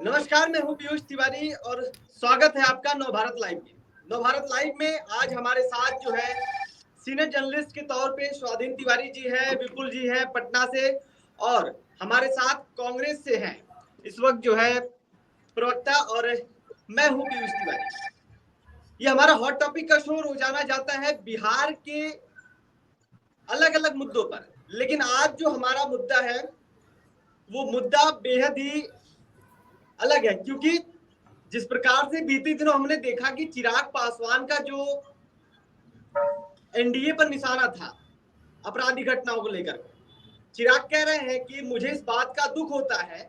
नमस्कार, मैं हूं पीयूष तिवारी और स्वागत है आपका नवभारत लाइव में। नवभारत लाइव में आज हमारे साथ जो है सीनियर जर्नलिस्ट के तौर पे स्वाधीन तिवारी जी हैं, विपुल जी हैं पटना से, और हमारे साथ कांग्रेस से हैं इस वक्त जो है प्रवक्ता, और मैं हूं पीयूष तिवारी। ये हमारा हॉट टॉपिक का शो रोजाना जाता है बिहार के अलग अलग मुद्दों पर, लेकिन आज जो हमारा मुद्दा है वो मुद्दा बेहद ही अलग है, क्योंकि जिस प्रकार से बीते दिनों हमने देखा कि चिराग पासवान का जो एनडीए पर निशाना था आपराधिक घटनाओं को लेकर, चिराग कह रहे हैं कि मुझे इस बात का दुख होता है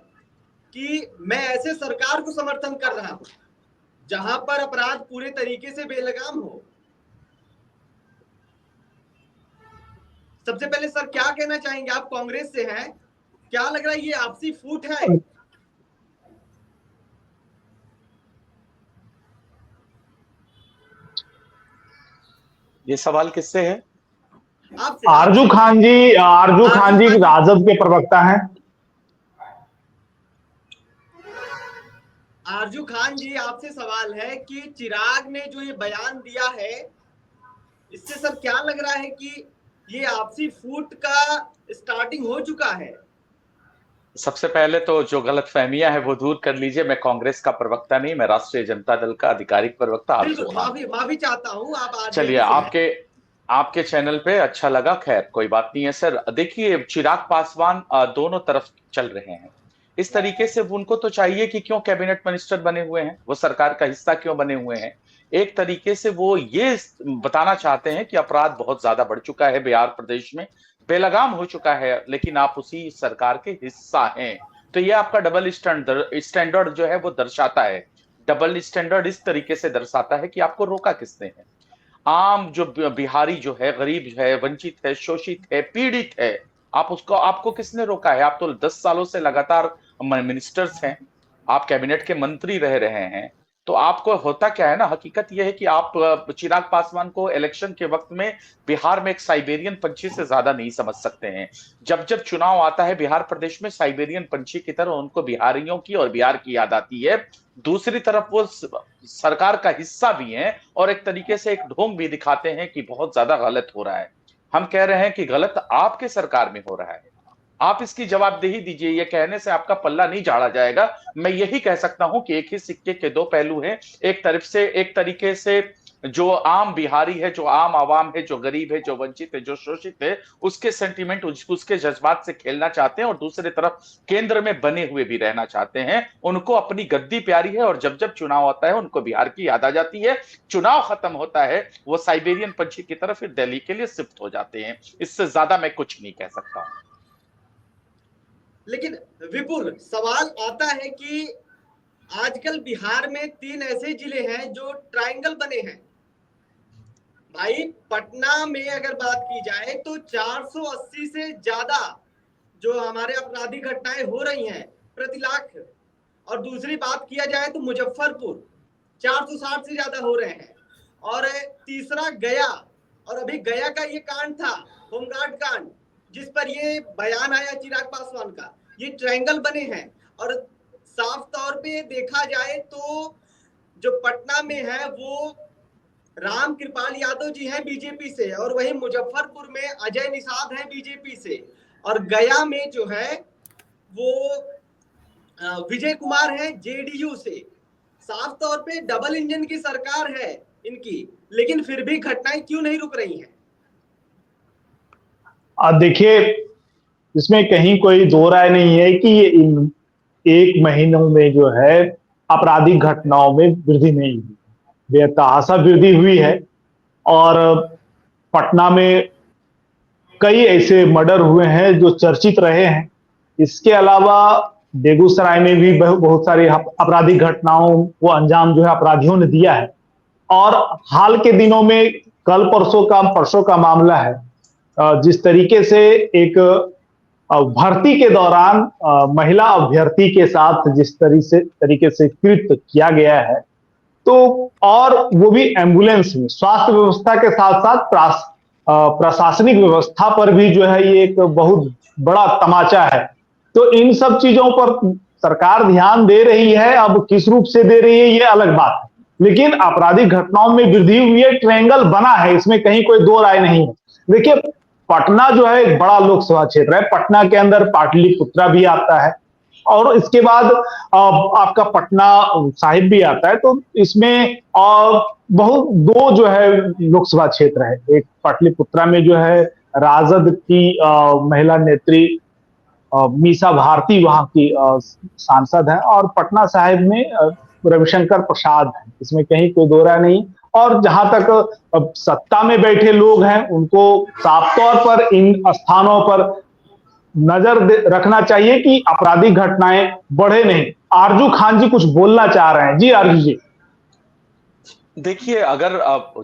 कि मैं ऐसे सरकार को समर्थन कर रहा हूं जहां पर अपराध पूरे तरीके से बेलगाम हो। सबसे पहले सर क्या कहना चाहेंगे, आप कांग्रेस से हैं, क्या लग रहा है ये आपसी फूट है? ये सवाल किससे है? आपसे। आरजू खान जी राजद के प्रवक्ता हैं। आरजू खान जी, आपसे सवाल है कि चिराग ने जो ये बयान दिया है इससे सर क्या लग रहा है कि ये आपसी फूट का स्टार्टिंग हो चुका है? सबसे पहले तो जो गलतफहमियां है वो दूर कर लीजिए। मैं कांग्रेस का प्रवक्ता नहीं, मैं राष्ट्रीय जनता दल का आधिकारिक प्रवक्ता आरजू खान। माफी चाहता हूं, आप चलिए, आपके चैनल पे अच्छा लगा, खैर कोई बात नहीं है सर। देखिए, चिराग पासवान दोनों तरफ चल रहे हैं। इस तरीके से उनको तो चाहिए कि क्यों कैबिनेट मिनिस्टर बने हुए हैं, वो सरकार का हिस्सा क्यों बने हुए हैं। एक तरीके से वो ये बताना चाहते हैं कि अपराध बहुत ज्यादा बढ़ चुका है बिहार प्रदेश में, बेलगाम हो चुका है, लेकिन आप उसी सरकार के हिस्सा हैं। तो ये आपका डबल स्टैंडर्ड जो है वो दर्शाता है। डबल स्टैंडर्ड इस तरीके से दर्शाता है कि आपको रोका किसने है। आम जो बिहारी जो है, गरीब है, वंचित है, शोषित है, पीड़ित है, आपको किसने रोका है? आप तो 10 सालों से लगातार मिनिस्टर्स हैं, आप कैबिनेट के मंत्री रह रहे हैं। तो आपको होता क्या है ना, हकीकत यह है कि आप चिराग पासवान को इलेक्शन के वक्त में बिहार में एक साइबेरियन पंछी से ज्यादा नहीं समझ सकते हैं। जब जब चुनाव आता है बिहार प्रदेश में, साइबेरियन पंछी की तरह उनको बिहारियों की और बिहार की याद आती है। दूसरी तरफ वो सरकार का हिस्सा भी हैं और एक तरीके से एक ढोंग भी दिखाते हैं कि बहुत ज्यादा गलत हो रहा है। हम कह रहे हैं कि गलत आपके सरकार में हो रहा है, आप इसकी जवाबदेही दीजिए। ये कहने से आपका पल्ला नहीं झाड़ा जाएगा। मैं यही कह सकता हूं कि एक ही सिक्के के दो पहलू हैं। एक तरीके से जो आम बिहारी है, जो आम आवाम है, जो गरीब है, जो वंचित है, जो शोषित है, उसके सेंटीमेंट, उसके जज्बात से खेलना चाहते हैं, और दूसरी तरफ केंद्र में बने हुए भी रहना चाहते हैं। उनको अपनी गद्दी प्यारी है, और जब जब चुनाव आता है उनको बिहार की याद आ जाती है। चुनाव खत्म होता है, वो साइबेरियन पंछी की तरफ फिर दिल्ली के लिए शिफ्ट हो जाते हैं। इससे ज्यादा मैं कुछ नहीं कह सकता हूं। लेकिन विपुल, सवाल आता है कि आजकल बिहार में 3 ऐसे जिले हैं जो ट्रायंगल बने हैं। भाई, पटना में अगर बात की जाए तो 480 से ज्यादा जो हमारे आपराधिक घटनाएं हो रही हैं प्रति लाख, और दूसरी बात किया जाए तो मुजफ्फरपुर 460 से ज्यादा हो रहे हैं, और तीसरा गया। और अभी गया का ये कांड था, होमगार्ड कांड, जिस पर ये बयान आया चिराग पासवान का, ये ट्रायंगल बने हैं। और साफ तौर पे देखा जाए तो जो पटना में है वो राम कृपाल यादव जी हैं बीजेपी से, और वहीं मुजफ्फरपुर में अजय निषाद हैं बीजेपी से, और गया में जो है वो विजय कुमार हैं जेडीयू से। साफ तौर पे डबल इंजन की सरकार है इनकी, लेकिन फिर भी घटनाएं क्यों नहीं रुक रही हैं? देखिए, इसमें कहीं कोई दो राय नहीं है कि ये इन 1 महीनों में जो है आपराधिक घटनाओं में वृद्धि नहीं हुई, बेतहाशा वृद्धि हुई है। और पटना में कई ऐसे मर्डर हुए हैं जो चर्चित रहे हैं। इसके अलावा बेगूसराय में भी बहुत सारी आपराधिक घटनाओं को अंजाम जो है अपराधियों ने दिया है। और हाल के दिनों में परसों का मामला है, जिस तरीके से एक भर्ती के दौरान महिला अभ्यर्थी के साथ जिस तरीके से कृत्य किया गया है, तो और वो भी एम्बुलेंस में, स्वास्थ्य व्यवस्था के साथ साथ प्रशासनिक व्यवस्था पर भी जो है ये एक बहुत बड़ा तमाचा है। तो इन सब चीजों पर सरकार ध्यान दे रही है, अब किस रूप से दे रही है ये अलग बात है, लेकिन आपराधिक घटनाओं में वृद्धि हुई है, ट्रायंगल बना है, इसमें कहीं कोई दो राय नहीं है। देखिए, पटना जो है एक बड़ा लोकसभा क्षेत्र है, पटना के अंदर पाटलिपुत्रा भी आता है और इसके बाद आपका पटना साहिब भी आता है। तो इसमें बहुत दो जो है लोकसभा क्षेत्र है, एक पाटलिपुत्रा में जो है राजद की महिला नेत्री मीसा भारती वहां की सांसद है और पटना साहिब में रविशंकर प्रसाद है, इसमें कहीं कोई दो राय नहीं। और जहां तक सत्ता में बैठे लोग हैं उनको साफ तौर पर इन स्थानों पर नजर रखना चाहिए कि आपराधिक घटनाएं बढ़े नहीं। आरजू खान जी कुछ बोलना चाह रहे हैं। जी आरजू जी। देखिए, अगर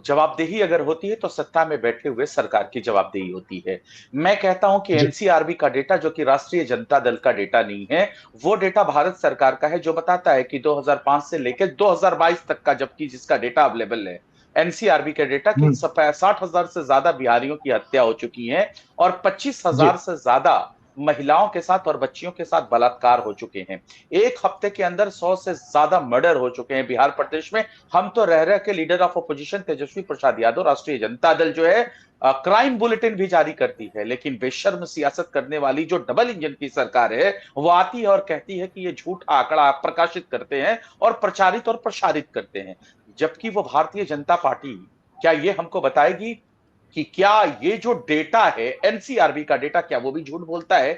जवाबदेही अगर होती है तो सत्ता में बैठे हुए सरकार की जवाबदेही होती है। मैं कहता हूं कि एनसीआरबी का डेटा, जो कि राष्ट्रीय जनता दल का डेटा नहीं है, वो डेटा भारत सरकार का है, जो बताता है कि 2005 से लेकर 2022 तक का, जबकि जिसका डेटा अवेलेबल है एनसीआरबी के डेटा की 60,000 से ज्यादा बिहारियों की हत्या हो चुकी है और 25,000 से ज्यादा महिलाओं के साथ और बच्चियों के साथ बलात्कार हो चुके हैं। एक हफ्ते के अंदर 100 से ज्यादा मर्डर हो चुके हैं बिहार प्रदेश में। हम तो रह के leader of opposition Tejashwi Prasad Yadav, राष्ट्रीय जनता दल जो है क्राइम बुलेटिन भी जारी करती है, लेकिन बेशर्म सियासत करने वाली जो डबल इंजन की सरकार है वो आती है और कहती है कि ये झूठा आंकड़ा प्रकाशित करते हैं और प्रचारित और प्रसारित करते हैं, जबकि वो भारतीय जनता पार्टी क्या ये हमको बताएगी कि क्या ये जो डेटा है एनसीआरबी का डेटा, क्या वो भी झूठ बोलता है?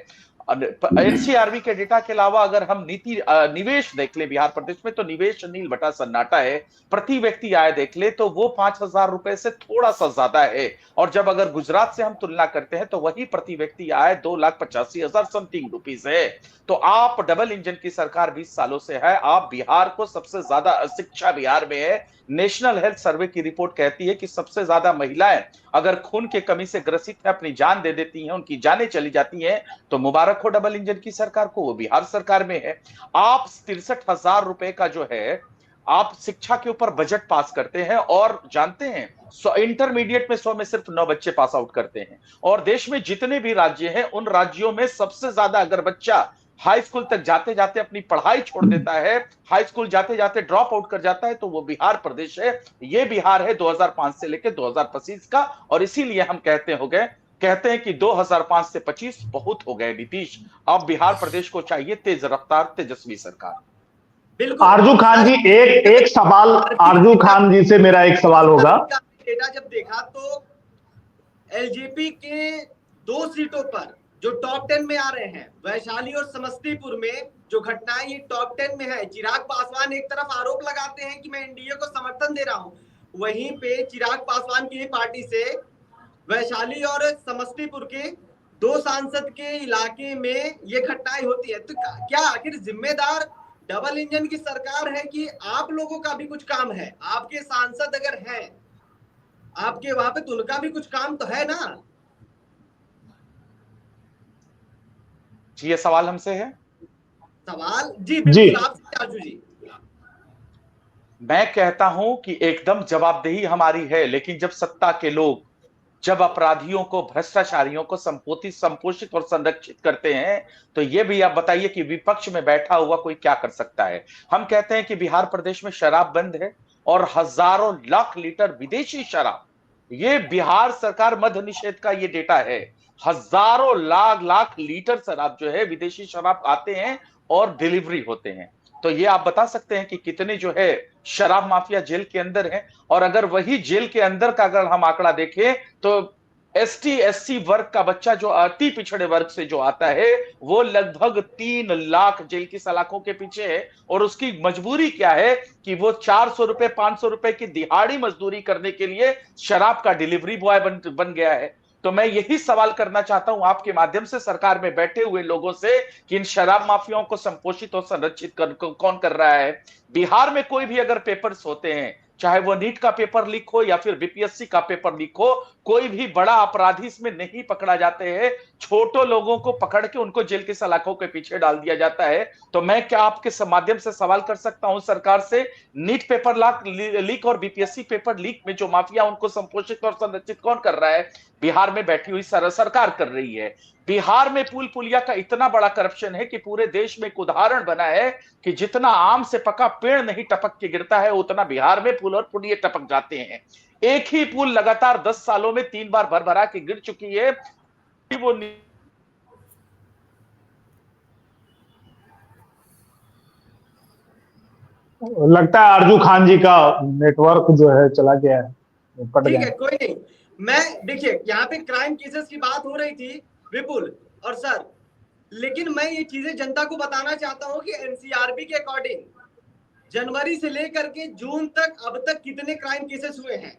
एनसीआरबी के डेटा के अलावा अगर हम नीति निवेश देख ले बिहार प्रदेश में, तो निवेश नील बटा सन्नाटा है। प्रति व्यक्ति आय देख ले तो वो 5,000 रुपए से थोड़ा सा ज्यादा है, और जब अगर गुजरात से हम तुलना करते हैं तो वही प्रति व्यक्ति आय 2,85,000 समथिंग रुपीज है। तो आप डबल इंजन की सरकार 20 सालों से है, आप बिहार को सबसे ज्यादा अशिक्षा बिहार में है। नेशनल हेल्थ सर्वे की रिपोर्ट कहती है कि सबसे ज्यादा महिलाएं अगर खून के कमी से ग्रसित है, अपनी जान दे देती हैं, उनकी जानें चली जाती हैं, तो मुबारक हो डबल इंजन की सरकार को, वो बिहार सरकार में है। आप 63,000 रुपए का जो है आप शिक्षा के ऊपर बजट पास करते हैं और जानते हैं इंटरमीडिएट में 100 में सिर्फ 9 बच्चे पास आउट करते हैं, और देश में जितने भी राज्य हैं उन राज्यों में सबसे ज्यादा अगर बच्चा हाई स्कूल तक जाते जाते अपनी पढ़ाई छोड़ देता है, हाई स्कूल जाते जाते ड्रॉप आउट कर जाता है, तो वो बिहार प्रदेश है। ये बिहार है 2005 से लेकर 2025 का, और इसीलिए हम कहते हैं कि 2005 से 25 बहुत हो गए नीतीश। अब बिहार प्रदेश को चाहिए तेज रफ्तार तेजस्वी सरकार। बिल्कुल। आरजू खान जी, एक सवाल आरजू खान जी से मेरा एक सवाल होगा। डेटा जब देखा तो एलजेपी के 2 सीटों पर जो टॉप 10 में आ रहे हैं, वैशाली और समस्तीपुर में जो घटनाएं ये टॉप 10 में है। चिराग पासवान एक तरफ आरोप लगाते हैं कि मैं एनडीए को समर्थन दे रहा हूं, वहीं पे चिराग पासवान की पार्टी से वैशाली और समस्तीपुर के 2 सांसद के इलाके में ये घटनाएं होती है। तो क्या आखिर जिम्मेदार डबल इंजन की सरकार है कि आप लोगों का भी कुछ काम है? आपके सांसद अगर हैं आपके वहां पे, तो उनका भी कुछ काम तो है ना? ये सवाल हमसे है? सवाल जी बिल्कुल आपसे आजू जी। मैं कहता हूं कि एकदम जवाबदेही हमारी है, लेकिन जब सत्ता के लोग जब अपराधियों को, भ्रष्टाचारियों को संपोषित और संरक्षित करते हैं, तो ये भी आप बताइए कि विपक्ष में बैठा हुआ कोई क्या कर सकता है? हम कहते हैं कि बिहार प्रदेश में शराब बंद है और हजारों लाख लीटर विदेशी शराब, ये बिहार सरकार मद्य निषेध का ये डेटा है, हजारों लाख लीटर शराब जो है विदेशी शराब आते हैं और डिलीवरी होते हैं। तो ये आप बता सकते हैं कि कितने जो है शराब माफिया जेल के अंदर है? और अगर वही जेल के अंदर का अगर हम आंकड़ा देखें तो एसटी एससी वर्ग का बच्चा जो अति पिछड़े वर्ग से जो आता है वो लगभग 3 लाख जेल की सलाखों के पीछे है, और उसकी मजबूरी क्या है कि वो 400 रुपए 500 रुपए की दिहाड़ी मजदूरी करने के लिए शराब का डिलीवरी बॉय बन गया है। तो मैं यही सवाल करना चाहता हूं आपके माध्यम से सरकार में बैठे हुए लोगों से कि इन शराब माफियाओं को संपोषित और संरक्षित कौन कर रहा है? बिहार में कोई भी अगर पेपर्स होते हैं, चाहे वो नीट का पेपर लीक हो या फिर बीपीएससी का पेपर लीक हो, कोई भी बड़ा अपराधी इसमें नहीं पकड़ा जाते हैं, छोटे लोगों को पकड़ के उनको जेल की सलाखों के पीछे डाल दिया जाता है। तो मैं क्या आपके माध्यम से सवाल कर सकता हूं सरकार से, नीट पेपर लीक और बीपीएससी पेपर लीक में जो माफिया उनको संपोषित और संरक्षित कौन कर रहा है? बिहार में बैठी हुई सरकार कर रही है। बिहार में पुल पुलिया का इतना बड़ा करप्शन है कि पूरे देश में एक उदाहरण बना है कि जितना आम से पका पेड़ नहीं टपक के गिरता है, उतना बिहार में पुल और पुलिया टपक जाते हैं। एक ही पुल लगातार 10 सालों में 3 बार भर भरा के गिर चुकी है। वो लगता है आरजू खान जी का नेटवर्क जो है चला गया है, कट ठीक गया। है, कोई नहीं। मैं देखिए यहाँ पे क्राइम केसेस की बात हो रही थी विपुल और सर, लेकिन मैं ये चीजें जनता को बताना चाहता हूँ कि एनसीआरबी के अकॉर्डिंग जनवरी से लेकर के जून तक अब तक कितने क्राइम केसेस हुए हैं।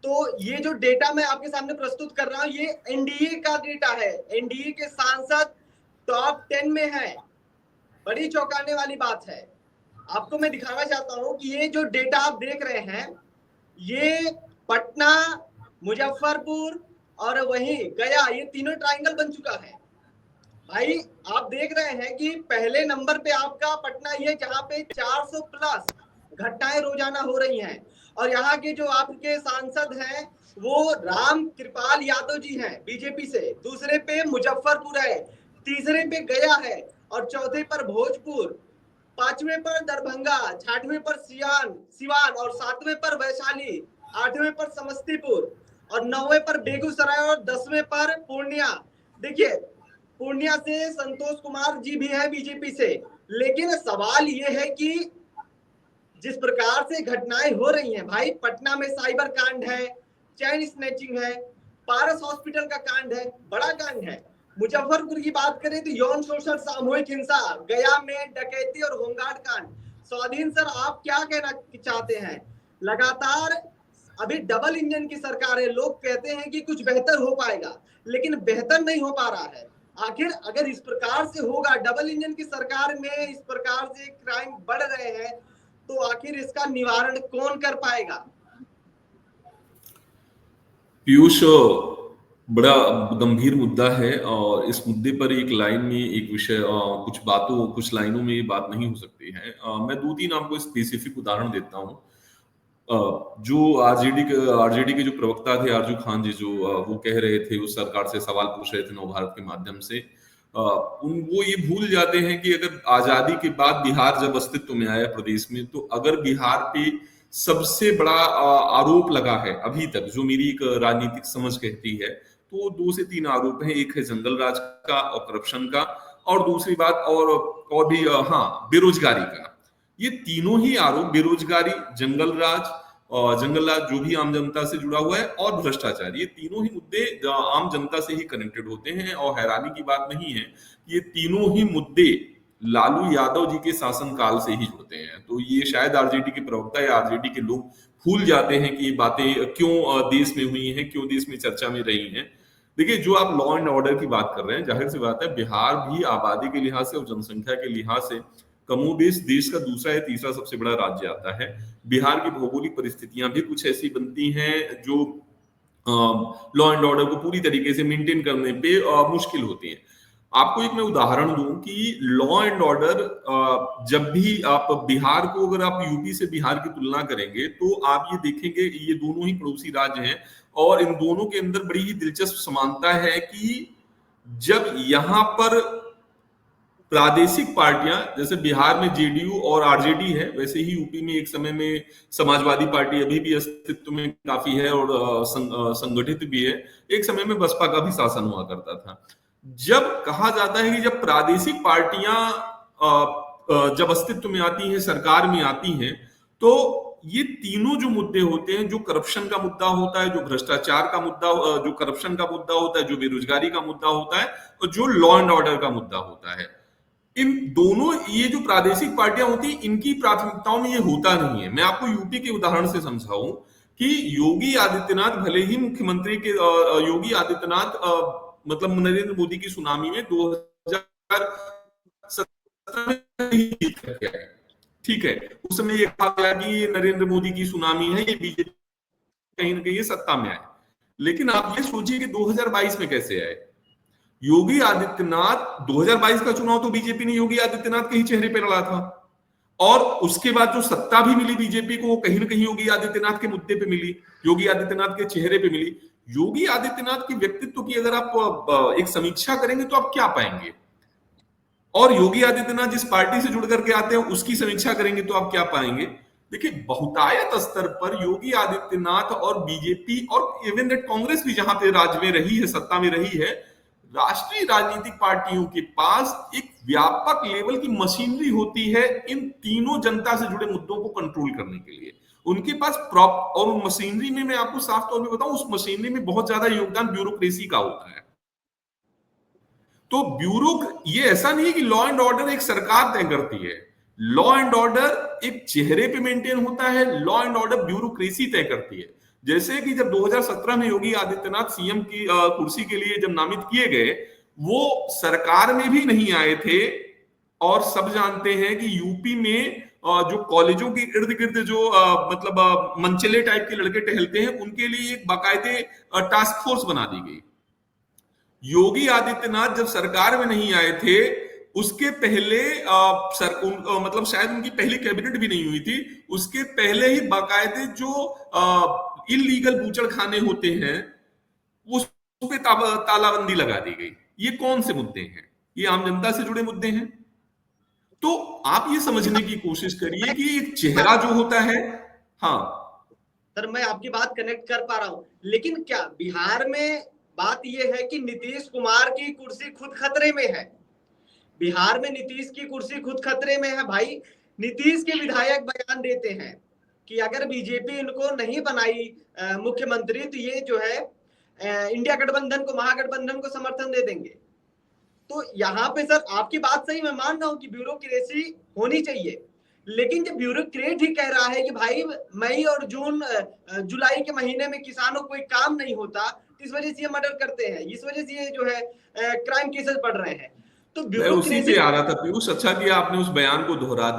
तो ये जो डेटा मैं आपके सामने प्रस्तुत कर रहा हूँ, ये एनडीए का डेटा है। एनडीए के सांसद टॉप 10 में है। बड़ी चौंकाने वाली बात है। आपको मैं दिखाना चाहता हूं कि ये जो डेटा आप देख रहे हैं, ये पटना, मुजफ्फरपुर और वहीं गया, ये तीनों ट्रायंगल बन चुका है। भाई आप देख रहे हैं कि पहले नंबर पे आपका पटना ही है, जहां पे 400 प्लस घटनाएं रोजाना हो रही हैं। और यहाँ के जो आपके सांसद हैं वो राम कृपाल यादव जी हैं बीजेपी से। दूसरे पे मुजफ्फरपुर है, तीसरे पे गया है और चौथे पर भोजपुर, पांचवें पर दरभंगा, छठवें पर सिवान और सातवें पर वैशाली, आठवें पर समस्तीपुर और नौवें पर बेगूसराय और 10वें पर पूर्णिया। देखिए पूर्णिया से संतोष कुमार जी भी हैं बीजेपी से। लेकिन सवाल ये है कि जिस प्रकार से घटनाएं हो रही हैं, भाई पटना में साइबर कांड है, चैन स्नैचिंग है, पारस हॉस्पिटल का कांड है, बड़ा कांड है। मुजफ्फरपुर की बात करें तो यौन शोषण, सामूहिक हिंसा, गया में डकैती और होमगार्ड कांड। स्वाधीन सर, आप क्या कहना चाहते हैं? लगातार अभी डबल इंजन की सरकार है, लोग कहते हैं कि कुछ बेहतर हो पाएगा, लेकिन बेहतर नहीं हो पा रहा है। आखिर अगर इस प्रकार से होगा, डबल इंजन की सरकार में इस प्रकार से क्राइम बढ़ रहे हैं, तो आखिर इसका निवारण कौन कर पाएगा? पीयूष, बड़ा गंभीर मुद्दा है और इस मुद्दे पर एक लाइन में एक विषय, कुछ लाइनों में ये बात नहीं हो सकती है। मैं 2-3 आपको स्पेसिफिक उदाहरण देता हूँ। जो आरजेडी के जो प्रवक्ता थे आरजू खान जी, जो वो कह रहे थे, उस सरकार से सवाल पूछ रहे थे नवभारत के माध्यम से, वो ये भूल जाते हैं कि अगर आजादी के बाद बिहार जब अस्तित्व में आया प्रदेश में, तो अगर बिहार पे सबसे बड़ा आरोप लगा है अभी तक, जो मेरी एक राजनीतिक समझ कहती है, तो 2 से 3 आरोप हैं। एक है जंगल राज का और करप्शन का, और दूसरी बात और भी बेरोजगारी का। ये तीनों ही आरोप, बेरोजगारी, जंगल राज जो भी आम जनता से जुड़ा हुआ है, और भ्रष्टाचार, ये तीनों ही मुद्दे आम जनता से ही कनेक्टेड होते हैं। और हैरानी की बात नहीं है, ये तीनों ही मुद्दे लालू यादव जी के शासनकाल से ही जुड़ते हैं। तो ये शायद आरजेडी के प्रवक्ता या आरजेडी के लोग भूल जाते हैं कि ये बातें क्यों देश में हुई हैं, क्यों देश में चर्चा में रही हैं। देखिए, जो आप लॉ एंड ऑर्डर की बात कर रहे हैं, जाहिर सी बात है बिहार भी आबादी के लिहाज से और जनसंख्या के लिहाज से कमोबेश देश का दूसरा या तीसरा सबसे बड़ा राज्य आता है। बिहार की भौगोलिक परिस्थितियां भी कुछ ऐसी बनती हैं जो लॉ एंड ऑर्डर को पूरी तरीके से मेंटेन करने पे मुश्किल होती हैं। आपको एक मैं उदाहरण दूं कि लॉ एंड ऑर्डर, जब भी आप बिहार को, अगर आप यूपी से बिहार की तुलना करेंगे, तो आप ये देखेंगे ये दोनों ही पड़ोसी राज्य हैं, और इन दोनों के अंदर बड़ी ही दिलचस्प समानता है कि जब यहाँ पर प्रादेशिक पार्टियां, जैसे बिहार में जेडीयू और आरजेडी है, वैसे ही यूपी में एक समय में समाजवादी पार्टी अभी भी अस्तित्व में काफी है और संगठित भी है। एक समय में बसपा का भी शासन हुआ करता था। जब कहा जाता है कि जब प्रादेशिक पार्टियां जब अस्तित्व में आती हैं, सरकार में आती हैं, तो ये तीनों जो मुद्दे होते हैं, जो करप्शन का मुद्दा होता है, जो भ्रष्टाचार का मुद्दा, जो करप्शन का मुद्दा होता है, जो बेरोजगारी का मुद्दा होता है, और जो लॉ एंड ऑर्डर का मुद्दा होता है, इन दोनों, ये जो प्रादेशिक पार्टियां होती हैं, इनकी प्राथमिकताओं में ये होता नहीं है। मैं आपको यूपी के उदाहरण से समझाऊं कि योगी आदित्यनाथ, भले ही मुख्यमंत्री के योगी आदित्यनाथ मतलब नरेंद्र मोदी की सुनामी में 2017 में जीत करके आए, ठीक है, उस समय ये कहा गया कि ये नरेंद्र मोदी की सुनामी है, ये बीजेपी कहीं ना कहीं ये सत्ता में आए। लेकिन आप ये सोचिए कि 2022 में कैसे आए। योगी आदित्यनाथ, 2022 का चुनाव तो बीजेपी ने योगी आदित्यनाथ के ही चेहरे पे लड़ा था, और उसके बाद जो सत्ता भी मिली बीजेपी को, कहीं ना कहीं योगी आदित्यनाथ के मुद्दे पे मिली, योगी आदित्यनाथ के चेहरे पे मिली। योगी आदित्यनाथ के व्यक्तित्व की अगर आप एक समीक्षा करेंगे तो आप क्या पाएंगे, और योगी आदित्यनाथ जिस पार्टी से जुड़ करके आते हैं उसकी समीक्षा करेंगे तो आप क्या पाएंगे। देखिए, बहुतायत स्तर पर योगी आदित्यनाथ और बीजेपी और इवन दैट कांग्रेस भी जहां पे राज्य में रही है, सत्ता में रही है, राष्ट्रीय राजनीतिक पार्टियों के पास एक व्यापक लेवल की मशीनरी होती है इन तीनों जनता से जुड़े मुद्दों को कंट्रोल करने के लिए। उनके पास और उन मशीनरी में मैं आपको साफ तौर पे बताऊं, उस मशीनरी में बहुत ज्यादा योगदान ब्यूरोक्रेसी का होता है। तो ये ऐसा नहीं है कि लॉ एंड ऑर्डर एक सरकार तय करती है, लॉ एंड ऑर्डर एक चेहरे पे मेंटेन होता है, लॉ एंड ऑर्डर ब्यूरोक्रेसी तय करती है। जैसे कि जब 2017 में योगी आदित्यनाथ सीएम की कुर्सी के लिए जब नामित किए गए, वो सरकार में भी नहीं आए थे, और सब जानते हैं कि यूपी में जो कॉलेजों के इर्द गिर्द जो मतलब मंचले टाइप के लड़के टहलते हैं, उनके लिए एक बाकायदे टास्क फोर्स बना दी गई। योगी आदित्यनाथ जब सरकार में नहीं आए थे, उसके पहले मतलब शायद उनकी पहली कैबिनेट भी नहीं हुई थी, उसके पहले ही बाकायदे जो इलीगल बूचड़खाने होते हैं उस पे तालाबंदी लगा दी गई। ये कौन से मुद्दे हैं? ये आम जनता से जुड़े मुद्दे हैं। तो आप ये समझने की कोशिश करिए कि एक चेहरा जो होता है, हाँ सर मैं आपकी बात कनेक्ट कर पा रहा हूं, लेकिन क्या बिहार में बात यह है कि नीतीश कुमार की कुर्सी खुद खतरे में है। बिहार में नीतीश की कुर्सी खुद खतरे में है भाई। नीतीश के विधायक बयान देते हैं कि अगर बीजेपी इनको नहीं बनाई मुख्यमंत्री तो ये जो है इंडिया गठबंधन को, महागठबंधन को समर्थन दे देंगे। तो यहाँ पे सर आपकी बात सही, मैं मान रहा हूँ कि ब्यूरोक्रेसी होनी चाहिए, लेकिन जब ब्यूरोक्रेट ही कह रहा है कि भाई मई और जुलाई के महीने में किसानों को कोई काम नहीं होता, इस वजह से ये मर्डर करते हैं, इस वजह से ये जो है क्राइम केसेस बढ़ रहे हैं, तो मैं उसी पे आ रहा था पीयूष। अच्छा किया आपने उस बयान को दोहरा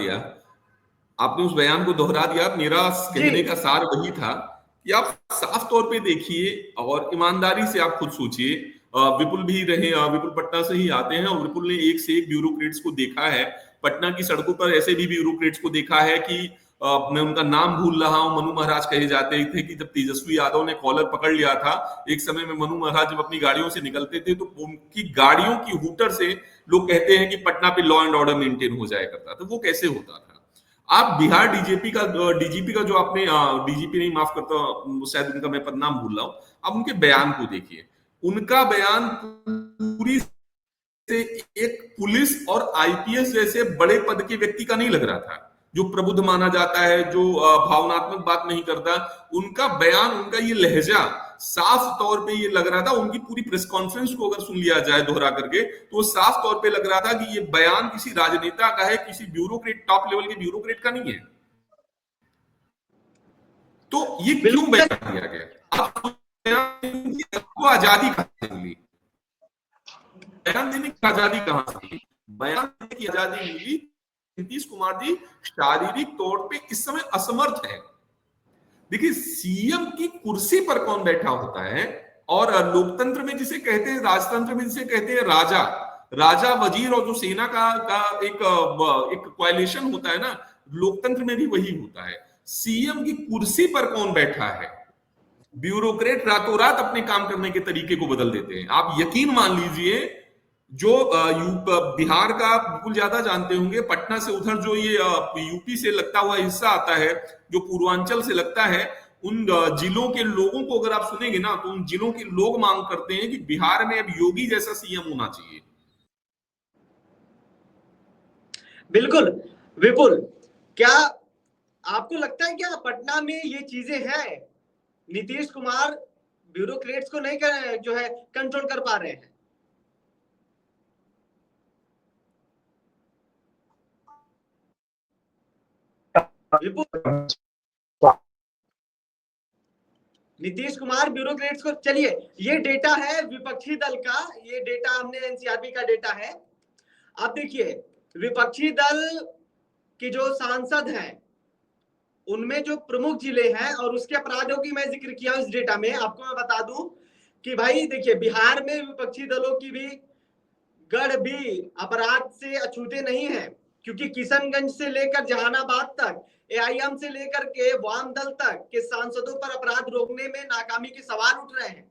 दिया, मेरा कहने का सार वही था कि आप साफ तौर पे देखिए और ईमानदारी से आप खुद सोचिए। विपुल भी रहे, विपुल पटना से ही आते हैं, और विपुल ने एक से एक ब्यूरोक्रेट्स को देखा है। पटना की सड़कों पर ऐसे भी ब्यूरोक्रेट्स को देखा है कि मैं उनका नाम भूल रहा हूं, मनु महाराज कहे जाते थे कि जब तेजस्वी यादव ने कॉलर पकड़ लिया था एक समय में, मनु महाराज जब अपनी गाड़ियों से निकलते थे तो उनकी गाड़ियों की हूटर से लोग कहते हैं कि पटना पे लॉ एंड ऑर्डर मेंटेन हो जाया करता था। वो कैसे होता था? आप बिहार डीजीपी का जो आपने, डीजीपी नहीं माफ करता, शायद उनका मैं पदनाम भूल रहा हूं, आप उनके बयान को देखिए। उनका बयान पूरी से एक पुलिस और आईपीएस जैसे बड़े पद के व्यक्ति का नहीं लग रहा था, जो प्रबुद्ध माना जाता है, जो भावनात्मक बात नहीं करता। उनका बयान, उनका ये लहजा साफ तौर पे ये लग रहा था, उनकी पूरी प्रेस कॉन्फ्रेंस को अगर सुन लिया जाए दोहरा करके, तो साफ तौर पे लग रहा था कि ये बयान किसी राजनेता का है, किसी ब्यूरोक्रेट, टॉप लेवल के ब्यूरोक्रेट का नहीं है। तो ये क्यों बयान दिया गया? आपको आजादी कहां से मिली? बयान देने की आजादी कहां से मिली? बयान देने की आजादी मिली, नीतीश कुमार जी शारीरिक तौर पे इस समय असमर्थ है। देखिए, सीएम की कुर्सी पर कौन बैठा होता है, और लोकतंत्र में जिसे कहते हैं, राजतंत्र में जिसे कहते हैं राजा वजीर और जो सेना का एक कोएलिशन होता है ना, लोकतंत्र में भी वही होता है। सीएम की कुर्सी पर कौन बैठा है? ब्यूरोक्रेट रातों रात अपने काम करने के तरीके को बदल देते हैं। आप यकीन मान लीजिए, जो बिहार का बिल्कुल ज्यादा जानते होंगे, पटना से उधर जो ये यूपी से लगता हुआ हिस्सा आता है, जो पूर्वांचल से लगता है, उन जिलों के लोगों को अगर आप सुनेंगे ना, तो उन जिलों के लोग मांग करते हैं कि बिहार में अब योगी जैसा सीएम होना चाहिए। बिल्कुल विपुल, क्या आपको लगता है क्या पटना में ये चीजें हैं? नीतीश कुमार ब्यूरोक्रेट्स को नहीं जो है कंट्रोल कर पा रहे हैं। नीतीश कुमार ब्यूरोक्रेट्स को, चलिए ये डेटा है विपक्षी दल का, ये डेटा हमने एनसीआरबी का डेटा है। आप देखिए, विपक्षी दल के जो सांसद हैं उनमें जो प्रमुख जिले हैं और उसके अपराधों की मैं जिक्र किया इस डेटा में। आपको मैं बता दूं कि भाई देखिए, बिहार में विपक्षी दलों की भी गढ़ भी अपराध से अछूते नहीं है, क्योंकि किशनगंज से लेकर जहानाबाद तक, एआईएम से लेकर के वाम दल तक के सांसदों पर अपराध रोकने में नाकामी के सवाल उठ रहे हैं।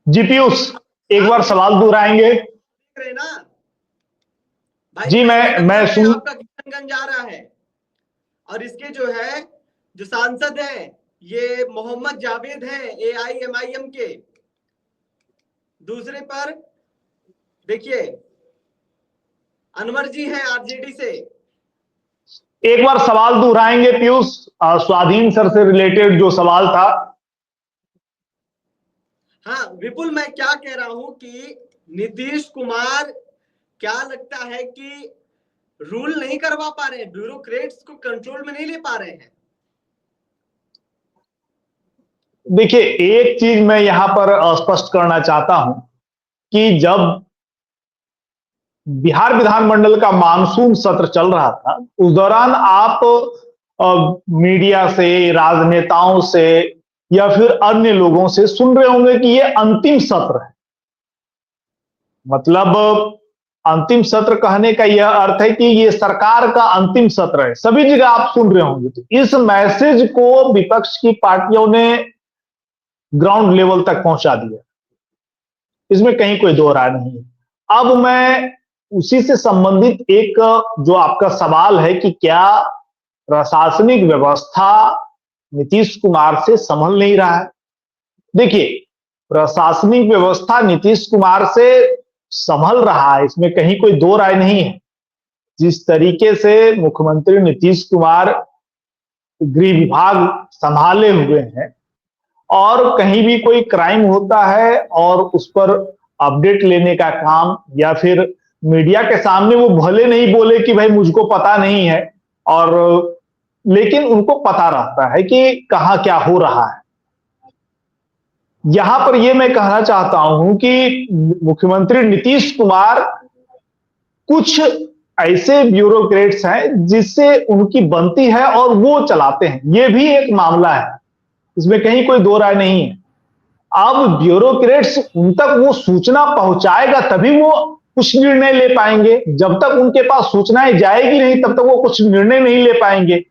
जी पीयूष, एक बार सवाल दोहराएंगे? देख रहे ना भाई, जी मैं सुन। आपका किशनगंज जा रहा है और इसके जो सांसद हैं ये मोहम्मद जावेद हैं AIMIM के। दूसरे पर देखिए अनवर जी हैं RJD से। एक बार सवाल दोहराएंगे पीयूष, स्वाधीन सर से रिलेटेड जो सवाल था। हाँ विपुल, मैं क्या कह रहा हूं कि नीतीश कुमार क्या लगता है कि रूल नहीं करवा पा रहे हैं, ब्यूरोक्रेट्स को कंट्रोल में नहीं ले पा रहे हैं। देखिए, एक चीज मैं यहां पर स्पष्ट करना चाहता हूं कि जब बिहार विधानमंडल का मानसून सत्र चल रहा था उस दौरान आप मीडिया से, राजनेताओं से या फिर अन्य लोगों से सुन रहे होंगे कि ये अंतिम सत्र है। मतलब अंतिम सत्र कहने का यह अर्थ है कि ये सरकार का अंतिम सत्र है, सभी जगह आप सुन रहे होंगे। तो इस मैसेज को विपक्ष की पार्टियों ने ग्राउंड लेवल तक पहुंचा दिया, इसमें कहीं कोई दो राय नहीं है। अब मैं उसी से संबंधित एक जो आपका सवाल है कि क्या प्रशासनिक व्यवस्था नीतीश कुमार से संभल नहीं रहा है। देखिए, प्रशासनिक व्यवस्था नीतीश कुमार से संभल रहा है, इसमें कहीं कोई दो राय नहीं है। जिस तरीके से मुख्यमंत्री नीतीश कुमार गृह विभाग संभाले हुए हैं और कहीं भी कोई क्राइम होता है और उस पर अपडेट लेने का काम, या फिर मीडिया के सामने वो भले नहीं बोले कि भाई मुझको पता नहीं है, और लेकिन उनको पता रहता है कि कहां क्या हो रहा है। यहां पर यह मैं कहना चाहता हूं कि मुख्यमंत्री नीतीश कुमार कुछ ऐसे ब्यूरोक्रेट्स हैं जिससे उनकी बनती है और वो चलाते हैं, यह भी एक मामला है, इसमें कहीं कोई दो राय नहीं है। अब ब्यूरोक्रेट्स उन तक वो सूचना पहुंचाएगा तभी वो कुछ निर्णय ले पाएंगे। जब तक उनके पास सूचनाएं जाएगी नहीं तब तक वो कुछ निर्णय नहीं ले पाएंगे।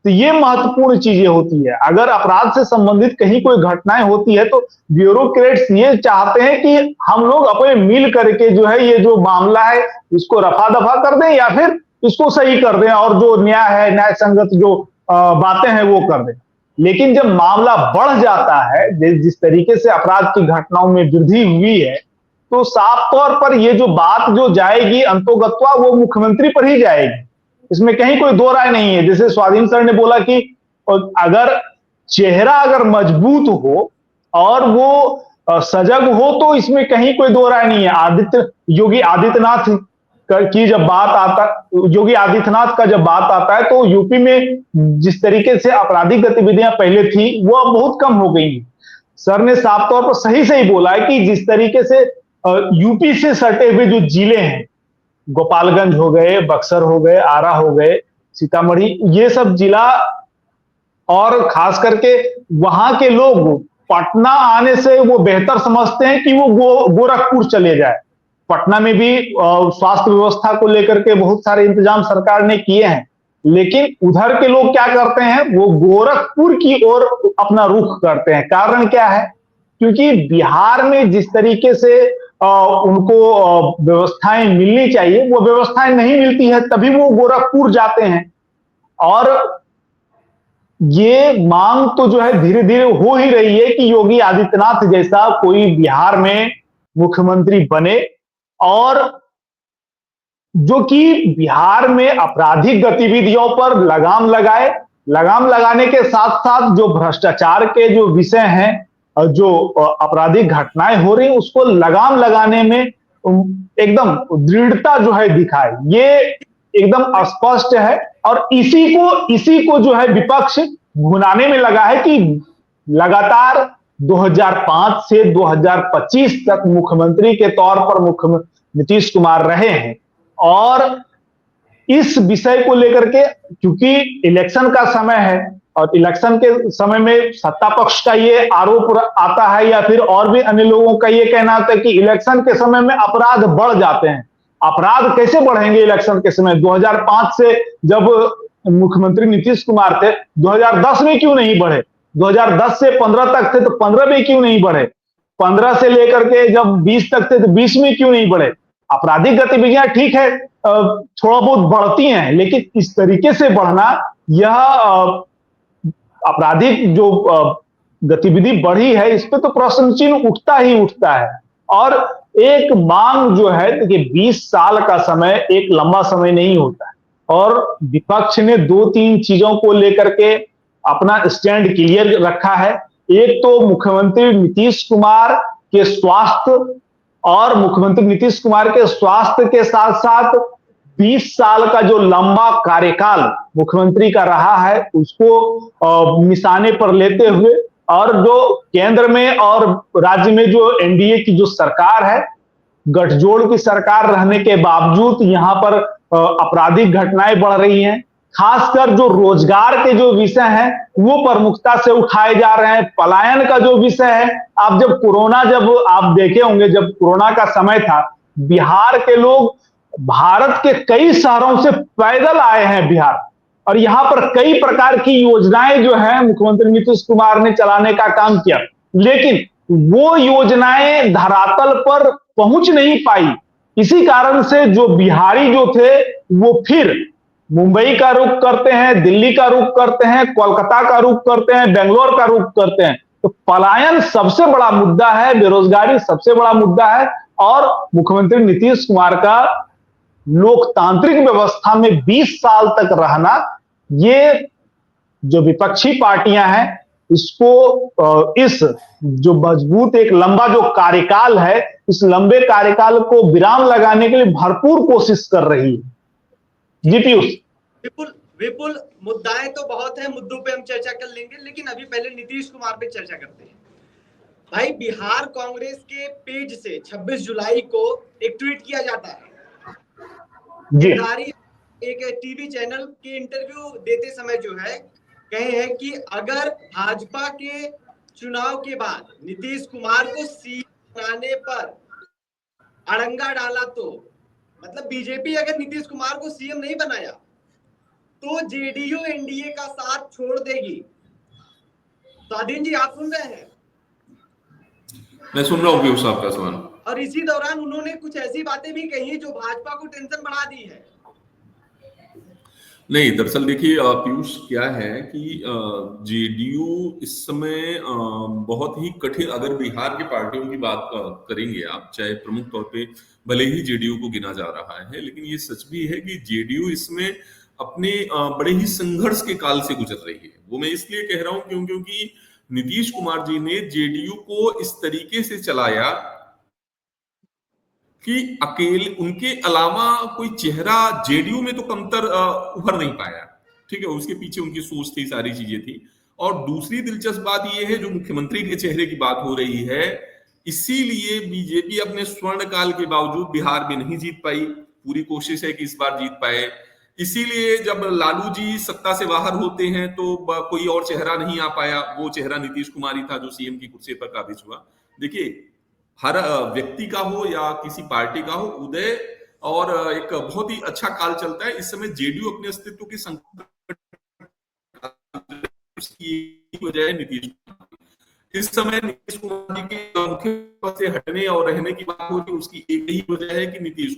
तो ये महत्वपूर्ण चीजें होती है। अगर अपराध से संबंधित कहीं कोई घटनाएं होती है तो ब्यूरोक्रेट्स ये चाहते हैं कि हम लोग अपने मिल करके जो है ये जो मामला है इसको रफा दफा कर दें या फिर इसको सही कर दें और जो न्याय है, न्याय संगत जो बातें हैं वो कर दें। लेकिन जब मामला बढ़ जाता है, जिस तरीके से अपराध की घटनाओं में वृद्धि हुई है, तो साफ तौर पर ये जो बात जो जाएगी अंतोगत्वा वो मुख्यमंत्री पर ही जाएगी, इसमें कहीं कोई दो राय नहीं है। जैसे स्वाधीन सर ने बोला कि अगर चेहरा अगर मजबूत हो और वो सजग हो तो इसमें कहीं कोई दो राय नहीं है। योगी आदित्यनाथ का जब बात आता है तो यूपी में जिस तरीके से आपराधिक गतिविधियां पहले थी वो अब बहुत कम हो गई। सर ने साफ तौर पर सही बोला है कि जिस तरीके से यूपी से सटे हुए जो जिले हैं, गोपालगंज हो गए, बक्सर हो गए, आरा हो गए, सीतामढ़ी, ये सब जिला, और खास करके वहां के लोग पटना आने से वो बेहतर समझते हैं कि वो गोरखपुर चले जाए। पटना में भी स्वास्थ्य व्यवस्था को लेकर के बहुत सारे इंतजाम सरकार ने किए हैं, लेकिन उधर के लोग क्या करते हैं, वो गोरखपुर की ओर अपना रुख करते हैं। कारण क्या है? क्योंकि बिहार में जिस तरीके से उनको व्यवस्थाएं मिलनी चाहिए वो व्यवस्थाएं नहीं मिलती है, तभी वो गोरखपुर जाते हैं। और ये मांग तो जो है धीरे धीरे हो ही रही है कि योगी आदित्यनाथ जैसा कोई बिहार में मुख्यमंत्री बने और जो कि बिहार में आपराधिक गतिविधियों पर लगाम लगाए। लगाम लगाने के साथ साथ जो भ्रष्टाचार के जो विषय हैं, जो आपराधिक घटनाएं हो रही उसको लगाम लगाने में एकदम दृढ़ता जो है दिखाए, ये एकदम स्पष्ट है। और इसी को जो है विपक्ष भुनाने में लगा है कि लगातार 2005 से 2025 तक मुख्यमंत्री के तौर पर नीतीश कुमार रहे हैं, और इस विषय को लेकर के क्योंकि इलेक्शन का समय है और इलेक्शन के समय में सत्ता पक्ष का ये आरोप आता है या फिर और भी अन्य लोगों का ये कहना आता है कि इलेक्शन के समय में अपराध बढ़ जाते हैं। अपराध कैसे बढ़ेंगे इलेक्शन के समय? 2005 से जब मुख्यमंत्री नीतीश कुमार थे 2010 में क्यों नहीं बढ़े? 2010 से 15 तक थे तो 15 में क्यों नहीं बढ़े? 15 से लेकर के जब 20 तक थे तो 20 में क्यों नहीं बढ़े? आपराधिक गतिविधियां ठीक है थोड़ा बहुत बढ़ती हैं, लेकिन इस तरीके से बढ़ना, यह आपराधिक जो गतिविधि बढ़ी है, इस पे तो प्रश्न चिन्ह उठता ही उठता है। और एक मांग जो है, देखिए 20 साल का समय एक लंबा समय नहीं होता है, और विपक्ष ने 2-3 चीजों को लेकर के अपना स्टैंड क्लियर रखा है। एक तो मुख्यमंत्री नीतीश कुमार के स्वास्थ्य, और मुख्यमंत्री नीतीश कुमार के स्वास्थ्य के साथ साथ 20 साल का जो लंबा कार्यकाल मुख्यमंत्री का रहा है, उसको निशाने पर लेते हुए, और जो केंद्र में और राज्य में जो एनडीए की जो सरकार है, गठजोड़ की सरकार रहने के बावजूद यहां पर आपराधिक घटनाएं बढ़ रही हैं। खासकर जो रोजगार के जो विषय हैं वो प्रमुखता से उठाए जा रहे हैं। पलायन का जो विषय है, आप जब आप देखे होंगे, जब कोरोना का समय था, बिहार के लोग भारत के कई शहरों से पैदल आए हैं बिहार, और यहां पर कई प्रकार की योजनाएं जो है मुख्यमंत्री नीतीश कुमार ने चलाने का काम किया, लेकिन वो योजनाएं धरातल पर पहुंच नहीं पाई। इसी कारण से जो बिहारी जो थे वो फिर मुंबई का रुख करते हैं, दिल्ली का रुख करते हैं, कोलकाता का रुख करते हैं, बेंगलोर का रुख करते हैं। तो पलायन सबसे बड़ा मुद्दा है, बेरोजगारी सबसे बड़ा मुद्दा है, और मुख्यमंत्री नीतीश कुमार का लोकतांत्रिक व्यवस्था में 20 साल तक रहना, ये जो विपक्षी पार्टियां हैं इसको इस जो मजबूत एक लंबा जो कार्यकाल है, इस लंबे कार्यकाल को विराम लगाने के लिए भरपूर कोशिश कर रही है। जी पीयूष। विपुल मुद्दाएं तो बहुत है, मुद्दों पे हम चर्चा कर लेंगे, लेकिन अभी पहले नीतीश कुमार पे चर्चा करते हैं। भाई, बिहार कांग्रेस के पेज से 26 जुलाई को एक ट्वीट किया जाता है। एक टीवी चैनल के इंटरव्यू देते समय जो है कहे हैं कि अगर भाजपा के चुनाव के बाद नीतीश कुमार को सीएम बनाने पर अड़ंगा डाला, तो मतलब बीजेपी अगर नीतीश कुमार को सीएम नहीं बनाया तो जेडीयू एनडीए का साथ छोड़ देगी। स्वाधीन जी, आप सुन रहे हैं? मैं सुन रहा हूँ पीयूष साहब का सवाल। और इसी दौरान उन्होंने कुछ ऐसी बातें भी कही जो भाजपा को टेंशन बढ़ा दी है। नहीं, दरअसल देखिए पीयूष, क्या है कि जेडीयू इस समय बहुत ही कठिन, अगर बिहार की पार्टियों की बात करेंगे आप, चाहे प्रमुख तौर पे भले ही जेडीयू को गिना जा रहा है, लेकिन ये सच भी है कि जेडीयू इसमें अपने बड़े ही संघर्ष के काल से गुजर रही है। वो मैं इसलिए कह रहा हूं क्योंकि नीतीश कुमार जी ने जेडीयू को इस तरीके से चलाया कि अकेले उनके अलावा कोई चेहरा जेडीयू में तो कमतर उभर नहीं पाया। ठीक है, उसके पीछे उनकी सोच थी, सारी चीजें थी। और दूसरी दिलचस्प बात यह है, जो मुख्यमंत्री के चेहरे की बात हो रही है, इसीलिए बीजेपी अपने स्वर्ण काल के बावजूद बिहार में नहीं जीत पाई। पूरी कोशिश है कि इस बार जीत पाए। इसीलिए जब लालू जी सत्ता से बाहर होते हैं तो कोई और चेहरा नहीं आ पाया, वो चेहरा नीतीश कुमार ही था जो सीएम की कुर्सी पर काबिज हुआ। देखिए, हर व्यक्ति का हो या किसी पार्टी का हो, उदय और एक बहुत ही अच्छा काल चलता है। इस समय जेडीयू अपने अस्तित्व के संकट की वजह है नीतीश कुमार। इस समय नीतीश कुमार जी के मुख्य पद से हटने और रहने की बात हो रही, उसकी एक ही वजह है कि नीतीश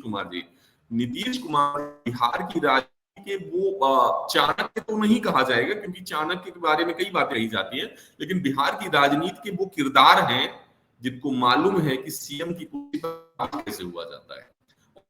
कुमार बिहार की राजनीति के वो चाणक्य तो नहीं कहा जाएगा, क्योंकि चाणक्य के बारे में कई बातें कही जाती हैं, लेकिन बिहार की राजनीति के वो किरदार हैं जिनको मालूम है कि सीएम की कुर्सी पर कैसे हुआ जाता है।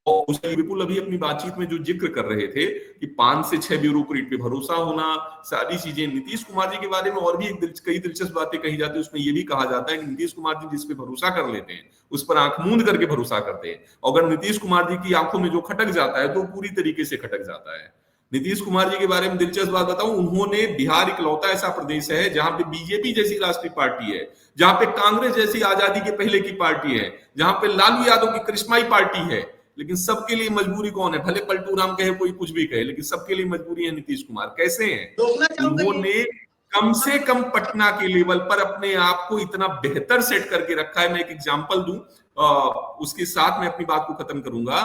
और उसके विपुल अभी अपनी बातचीत में जो जिक्र कर रहे थे कि 5 से 6 ब्यूरोक्रेट पे भरोसा होना, सारी चीजें, नीतीश कुमार जी के बारे में और भी कई दिलचस्प बातें कही जाती है। उसमें यह भी कहा जाता है कि नीतीश कुमार जी जिस पे भरोसा कर लेते हैं उस पर आंख मूंद करके भरोसा करते हैं। अगर नीतीश कुमार जी की आंखों में जो खटक जाता है तो पूरी तरीके से खटक जाता है। नीतीश कुमार जी के बारे में दिलचस्प बात बताऊं, उन्होंने, बिहार इकलौता ऐसा प्रदेश है जहां पे बीजेपी जैसी राष्ट्रीय पार्टी है, जहां पे कांग्रेस जैसी आजादी के पहले की पार्टी है, जहां पे लालू यादव की करिश्माई पार्टी है, लेकिन सबके लिए मजबूरी कौन है? भले पलटू राम कहे, कोई कुछ भी कहे, लेकिन सबके लिए मजबूरी है नीतीश कुमार। कैसे हैं? उन्होंने कम से कम पटना के लेवल पर अपने आप को इतना बेहतर सेट करके रखा है। मैं एक एग्जांपल दूं, उसके साथ मैं अपनी बात को खत्म करूंगा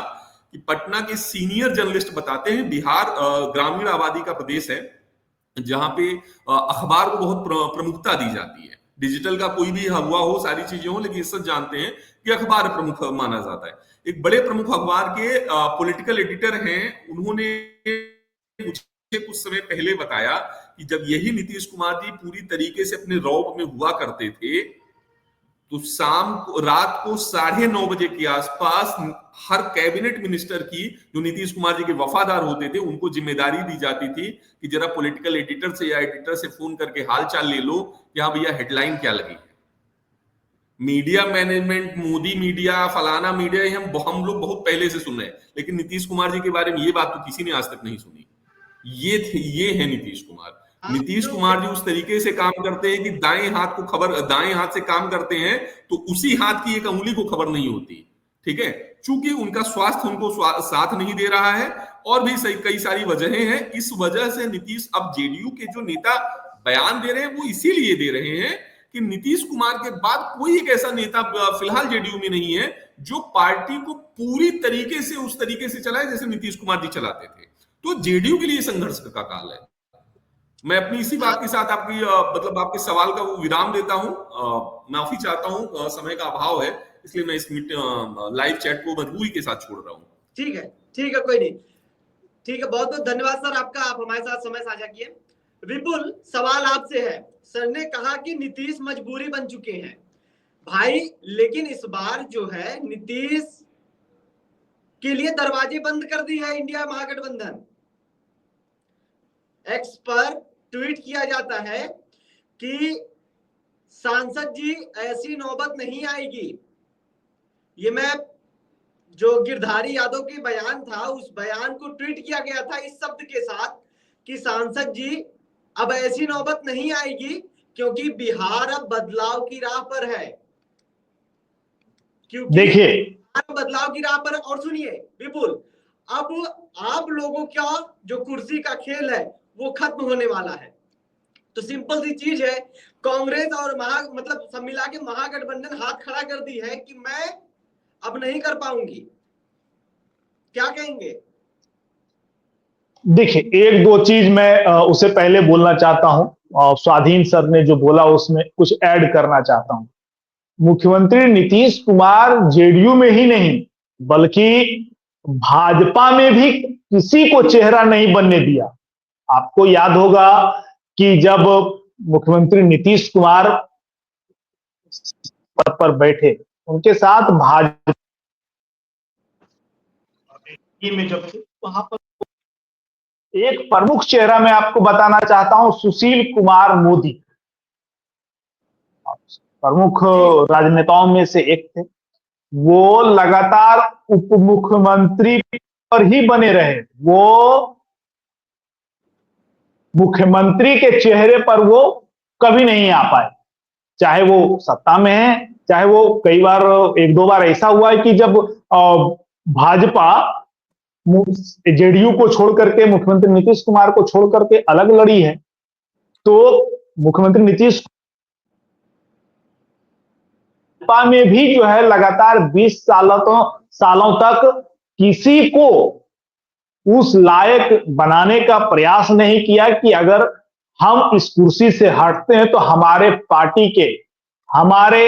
कि पटना के सीनियर जर्नलिस्ट बताते हैं, बिहार ग्रामीण आबादी का प्रदेश है जहां पे अखबार को बहुत प्रमुखता दी जाती है। डिजिटल का कोई भी हुआ हो, सारी चीजें हो, लेकिन सब जानते हैं कि अखबार प्रमुख माना जाता है। एक बड़े प्रमुख अखबार के पॉलिटिकल एडिटर हैं, उन्होंने मुझे कुछ समय पहले बताया कि जब यही नीतीश कुमार जी पूरी तरीके से अपने रौब में हुआ करते थे, तो रात को 9:30 बजे के आसपास हर कैबिनेट मिनिस्टर की, जो नीतीश कुमार जी के वफादार होते थे, उनको जिम्मेदारी दी जाती थी कि जरा पॉलिटिकल एडिटर से या एडिटर से फोन करके हालचाल ले लो कि हाँ भैया हेडलाइन क्या लगी है। मीडिया मैनेजमेंट, मोदी मीडिया, फलाना मीडिया, हम लोग बहुत पहले से सुन रहे हैं, लेकिन नीतीश कुमार जी के बारे में ये बात तो किसी ने आज तक नहीं सुनी। ये है नीतीश कुमार। नीतीश कुमार जी उस तरीके से काम करते हैं कि दाएं हाथ से काम करते हैं तो उसी हाथ की एक अंगुली को खबर नहीं होती। ठीक है, चूंकि उनका स्वास्थ्य उनको साथ नहीं दे रहा है, और भी कई सारी वजहें हैं। इस वजह से नीतीश, अब जेडीयू के जो नेता बयान दे रहे हैं वो इसीलिए दे रहे हैं कि नीतीश कुमार के बाद कोई एक ऐसा नेता फिलहाल जेडीयू में नहीं है जो पार्टी को पूरी तरीके से उस तरीके से चलाए जैसे नीतीश कुमार जी चलाते थे। तो जेडीयू के लिए संघर्ष का काल है। मैं अपनी इसी बात के साथ आपके सवाल का वो विराम देता हूं। माफी चाहता हूं, समय का अभाव है, इसलिए मैं इस लाइव चैट को मजबूरी के साथ छोड़ रहा हूं। ठीक है, कोई नहीं, ठीक है, बहुत बहुत धन्यवाद सर आपका, आप हमारे साथ समय साझा किए। विपुल, सवाल आपसे है। सर ने कहा कि नीतीश मजबूरी बन चुके हैं भाई, लेकिन इस बार जो है नीतीश के लिए दरवाजे बंद कर दी है इंडिया महागठबंधन। एक्स पर ट्वीट किया जाता है कि सांसद जी ऐसी नौबत नहीं आएगी। ये मैं जो गिरधारी यादव के बयान था, उस बयान को ट्वीट किया गया था इस शब्द के साथ कि सांसद जी अब ऐसी नौबत नहीं आएगी, क्योंकि बिहार अब बदलाव की राह पर है। क्योंकि देखिए, बदलाव की राह पर। और सुनिए विपुल, अब आप लोगों का जो कुर्सी का खेल है वो खत्म होने वाला है। तो सिंपल सी चीज है, कांग्रेस और मतलब सब मिला के महागठबंधन हाथ खड़ा कर दी है कि मैं अब नहीं कर पाऊंगी। क्या कहेंगे? देखिए, एक दो चीज मैं उससे पहले बोलना चाहता हूं, स्वाधीन सर ने जो बोला उसमें कुछ ऐड करना चाहता हूं। मुख्यमंत्री नीतीश कुमार जेडीयू में ही नहीं बल्कि भाजपा में भी किसी को चेहरा नहीं बनने दिया। आपको याद होगा कि जब मुख्यमंत्री नीतीश कुमार पद पर बैठे, उनके साथ भाजपा में जब थे, वहां पर एक प्रमुख चेहरा मैं आपको बताना चाहता हूं, सुशील कुमार मोदी, प्रमुख राजनेताओं में से एक थे। वो लगातार उप मुख्यमंत्री पर ही बने रहे, वो मुख्यमंत्री के चेहरे पर वो कभी नहीं आ पाए, चाहे वो सत्ता में है, चाहे वो कई बार, एक दो बार ऐसा हुआ है कि जब भाजपा जेडीयू को छोड़ करके, मुख्यमंत्री नीतीश कुमार को छोड़ करके अलग लड़ी है, तो मुख्यमंत्री नीतीश में भी जो है लगातार 20 सालों तक किसी को उस लायक बनाने का प्रयास नहीं किया कि अगर हम इस कुर्सी से हटते हैं तो हमारे पार्टी के, हमारे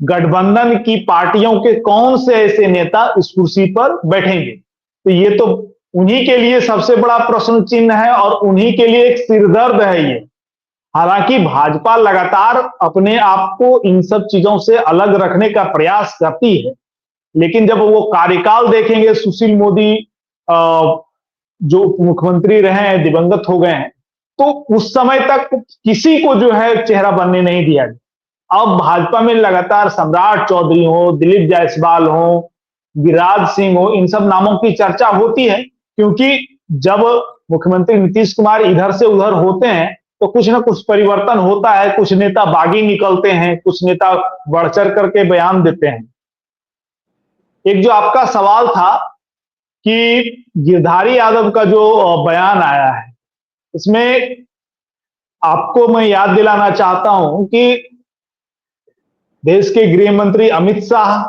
गठबंधन की पार्टियों के कौन से ऐसे नेता इस कुर्सी पर बैठेंगे। तो ये तो उन्हीं के लिए सबसे बड़ा प्रश्न चिन्ह है और उन्हीं के लिए एक सिरदर्द है ये। हालांकि भाजपा लगातार अपने आप को इन सब चीजों से अलग रखने का प्रयास करती है, लेकिन जब वो कार्यकाल देखेंगे, सुशील मोदी जो मुख्यमंत्री रहे हैं, दिवंगत हो गए हैं, तो उस समय तक किसी को जो है चेहरा बनने नहीं दिया गया। अब भाजपा में लगातार सम्राट चौधरी हो, दिलीप जायसवाल हो, गिरिराज सिंह हो, इन सब नामों की चर्चा होती है, क्योंकि जब मुख्यमंत्री नीतीश कुमार इधर से उधर होते हैं तो कुछ ना कुछ परिवर्तन होता है, कुछ नेता बागी निकलते हैं, कुछ नेता बढ़ चढ़ करके बयान देते हैं। एक जो आपका सवाल था कि गिरधारी यादव का जो बयान आया है, इसमें आपको मैं याद दिलाना चाहता हूं कि देश के गृह मंत्री अमित शाह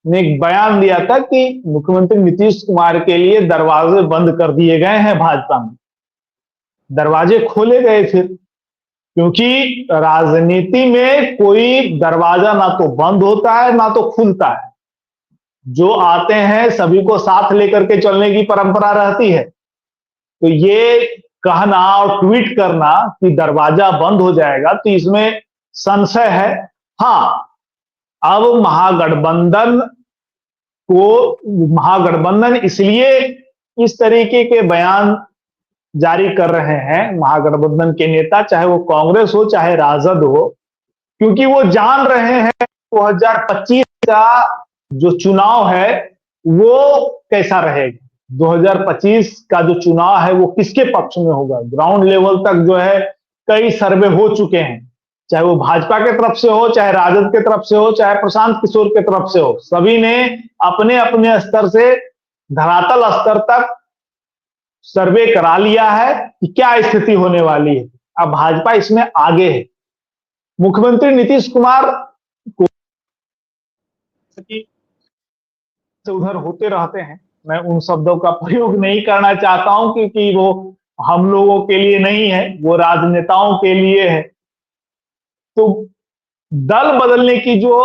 ने एक बयान दिया था कि मुख्यमंत्री नीतीश कुमार के लिए दरवाजे बंद कर दिए गए हैं भाजपा में। दरवाजे खोले गए फिर, क्योंकि राजनीति में कोई दरवाजा ना तो बंद होता है ना तो खुलता है। जो आते हैं सभी को साथ लेकर के चलने की परंपरा रहती है। तो ये कहना और ट्वीट करना कि दरवाजा बंद हो जाएगा, तो इसमें संशय है। हाँ, अब महागठबंधन इसलिए इस तरीके के बयान जारी कर रहे हैं, महागठबंधन के नेता, चाहे वो कांग्रेस हो चाहे राजद हो, क्योंकि वो जान रहे हैं 2025 का जो चुनाव है वो कैसा रहेगा। 2025 का जो चुनाव है वो किसके पक्ष में होगा। ग्राउंड लेवल तक जो है कई सर्वे हो चुके हैं, चाहे वो भाजपा के तरफ से हो, चाहे राजद के तरफ से हो, चाहे प्रशांत किशोर के तरफ से हो। सभी ने अपने अपने स्तर से धरातल स्तर तक सर्वे करा लिया है कि क्या स्थिति होने वाली है। अब भाजपा इसमें आगे है। मुख्यमंत्री नीतीश कुमार को उधर होते रहते हैं, मैं उन शब्दों का प्रयोग नहीं करना चाहता हूं क्योंकि वो हम लोगों के लिए नहीं है, वो राजनेताओं के लिए है। तो दल बदलने की जो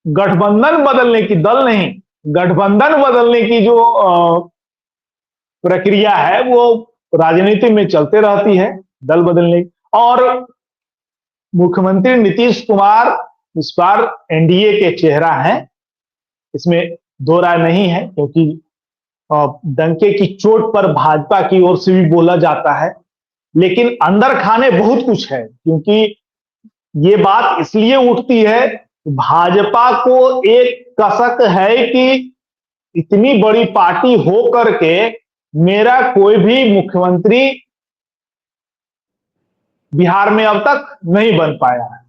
गठबंधन बदलने की, दल नहीं गठबंधन बदलने की जो प्रक्रिया है वो राजनीति में चलते रहती है, दल बदलने। और मुख्यमंत्री नीतीश कुमार इस बार एनडीए के चेहरा हैं, इसमें दो राय नहीं है, क्योंकि डंके की चोट पर भाजपा की ओर से भी बोला जाता है, लेकिन अंदर खाने बहुत कुछ है। क्योंकि ये बात इसलिए उठती है, भाजपा को एक कसक है कि इतनी बड़ी पार्टी हो करके मेरा कोई भी मुख्यमंत्री बिहार में अब तक नहीं बन पाया है।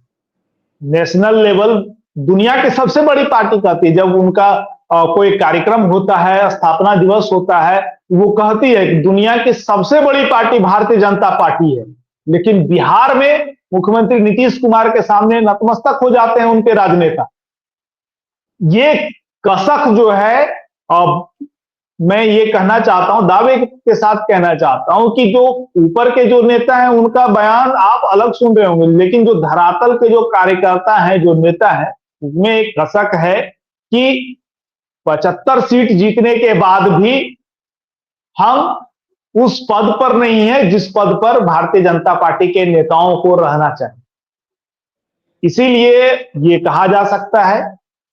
नेशनल लेवल दुनिया की सबसे बड़ी पार्टी कहती है, जब उनका कोई कार्यक्रम होता है, स्थापना दिवस होता है, वो कहती है कि दुनिया की सबसे बड़ी पार्टी भारतीय जनता पार्टी है। लेकिन बिहार में मुख्यमंत्री नीतीश कुमार के सामने नतमस्तक हो जाते हैं उनके राजनेता। ये कसक जो है, अब मैं ये कहना चाहता हूं, दावे के साथ कहना चाहता हूं कि जो ऊपर के जो नेता हैं उनका बयान आप अलग सुन रहे होंगे, लेकिन जो धरातल के जो कार्यकर्ता हैं, जो नेता हैं, उसमें एक कसक है कि 75 सीट जीतने के बाद भी हम उस पद पर नहीं है जिस पद पर भारतीय जनता पार्टी के नेताओं को रहना चाहिए। इसीलिए ये कहा जा सकता है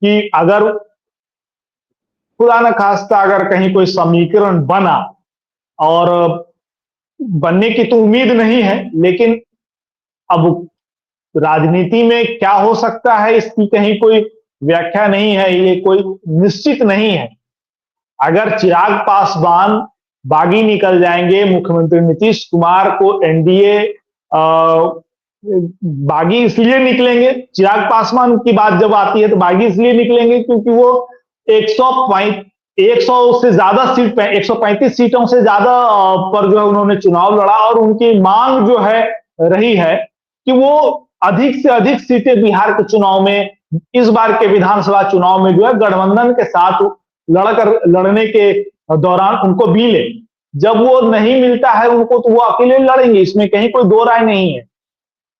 कि अगर खुदा न खास्ता अगर कहीं कोई समीकरण बना, और बनने की तो उम्मीद नहीं है, लेकिन अब राजनीति में क्या हो सकता है इसकी कहीं कोई व्याख्या नहीं है, ये कोई निश्चित नहीं है। अगर चिराग पासवान बागी निकल जाएंगे, मुख्यमंत्री नीतीश कुमार को एनडीए बागी इसलिए निकलेंगे, चिराग पासवान की बात जब आती है तो बागी इसलिए निकलेंगे क्योंकि वो 100 से ज्यादा सीट, 135 सीटों से ज्यादा पर जो है उन्होंने चुनाव लड़ा, और उनकी मांग जो है रही है कि वो अधिक से अधिक सीटें बिहार के चुनाव में, इस बार के विधानसभा चुनाव में जो है गठबंधन के साथ लड़ने के दौरान उनको मिले। जब वो नहीं मिलता है उनको तो वो अकेले लड़ेंगे, इसमें कहीं कोई दो राय नहीं है।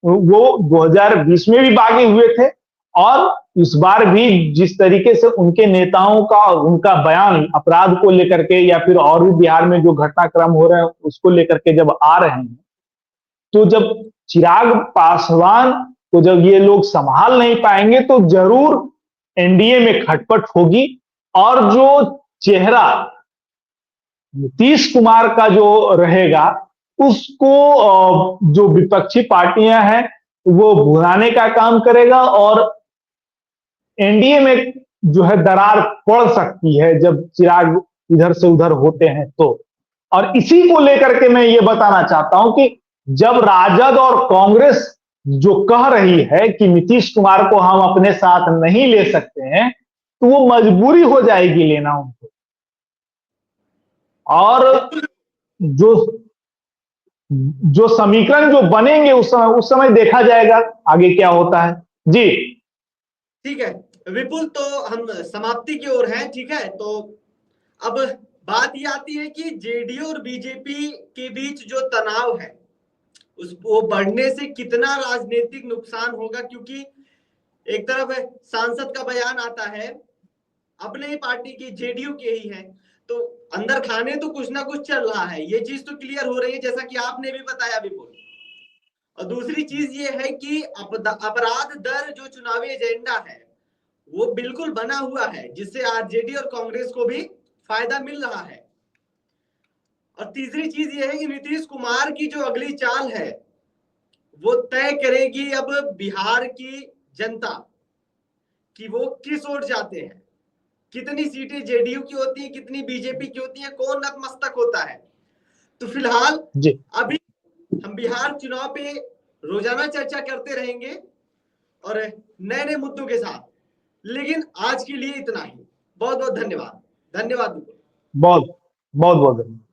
वो 2020 में भी बागी हुए थे, और इस बार भी जिस तरीके से उनके नेताओं का, उनका बयान अपराध को लेकर के या फिर और भी बिहार में जो घटनाक्रम हो रहे हैं उसको लेकर के जब आ रहे हैं, तो जब चिराग पासवान को जब ये लोग संभाल नहीं पाएंगे तो जरूर एनडीए में खटपट होगी। और जो चेहरा नीतीश कुमार का जो रहेगा उसको जो विपक्षी पार्टियां हैं वो भुनाने का काम करेगा, और एनडीए में जो है दरार पड़ सकती है जब चिराग इधर से उधर होते हैं तो। और इसी को लेकर के मैं ये बताना चाहता हूं कि जब राजद और कांग्रेस जो कह रही है कि नीतीश कुमार को हम अपने साथ नहीं ले सकते हैं, तो वो मजबूरी हो जाएगी लेना उनको। और जो समीकरण जो बनेंगे उस समय देखा जाएगा आगे क्या होता है। जी ठीक है विपुल, तो हम समाप्ति की ओर हैं। ठीक है, तो अब बात ये आती है कि जेडीयू और बीजेपी के बीच जो तनाव है वो बढ़ने से कितना राजनीतिक नुकसान होगा, क्योंकि एक तरफ सांसद का बयान आता है अपने ही पार्टी की, जेडीयू के ही है, तो अंदर खाने तो कुछ ना कुछ चल रहा है, ये चीज तो क्लियर हो रही है जैसा कि आपने भी बताया विपुल। और दूसरी चीज ये है कि अपराध दर जो चुनावी एजेंडा है वो बिल्कुल बना हुआ है, जिससे आरजेडी और कांग्रेस को भी फायदा मिल रहा है। और तीसरी चीज ये है कि नीतीश कुमार की जो अगली चाल है वो तय करेगी अब बिहार की जनता कि वो किस ओर जाते हैं, कितनी सीटें जेडीयू की होती है, कितनी बीजेपी की होती है, कौन नतमस्तक होता है। तो फिलहाल अभी हम बिहार चुनाव पे रोजाना चर्चा करते रहेंगे और नए नए मुद्दों के साथ, लेकिन आज के लिए इतना ही। बहुत बहुत धन्यवाद। धन्यवाद। बहुत बहुत धन्यवाद।